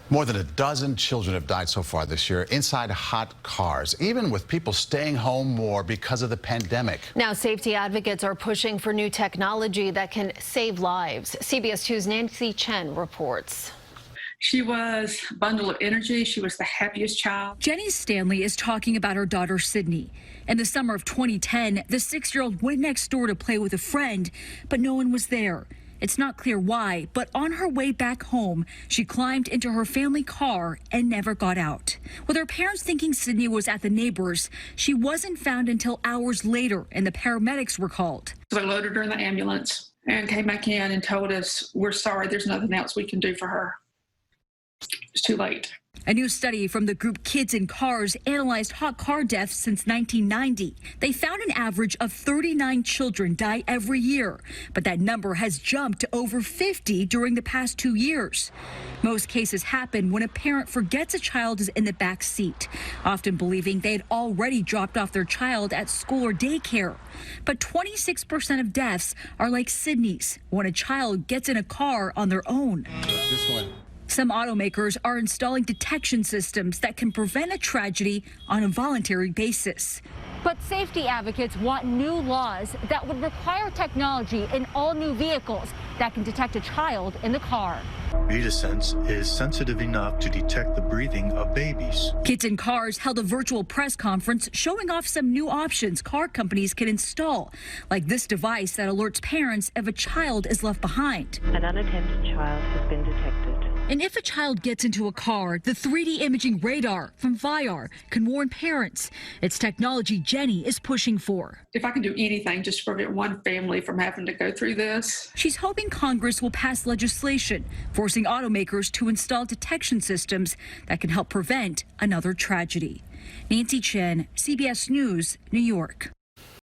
More than a dozen children have died so far this year inside hot cars, even with people staying home more because of the pandemic. Now, safety advocates are pushing for new technology that can save lives. CBS 2's Nancy Chen reports. She was a bundle of energy. She was the happiest child. Jenny Stanley is talking about her daughter, Sydney. In the summer of 2010, the 6-year-old went next door to play with a friend, but no one was there. It's not clear why, but on her way back home, she climbed into her family car and never got out. With her parents thinking Sydney was at the neighbors, she wasn't found until hours later, and the paramedics were called. So they loaded her in the ambulance and came back in and told us, "We're sorry, there's nothing else we can do for her." It's too late. A new study from the group Kids in Cars analyzed hot car deaths since 1990. They found an average of 39 children die every year, but that number has jumped to over 50 during the past 2 years. Most cases happen when a parent forgets a child is in the back seat, often believing they had already dropped off their child at school or daycare. But 26% of deaths are like Sydney's, when a child gets in a car on their own. This one. Some automakers are installing detection systems that can prevent a tragedy on a voluntary basis. But safety advocates want new laws that would require technology in all new vehicles that can detect a child in the car. VitaSense is sensitive enough to detect the breathing of babies. Kids in Cars held a virtual press conference showing off some new options car companies can install, like this device that alerts parents if a child is left behind. An unattended child has been detected. And if a child gets into a car, the 3D imaging radar from VIAR can warn parents. It's technology Jenny is pushing for. If I can do anything just to prevent one family from having to go through this. She's hoping Congress will pass legislation forcing automakers to install detection systems that can help prevent another tragedy. Nancy Chen, CBS News, New York.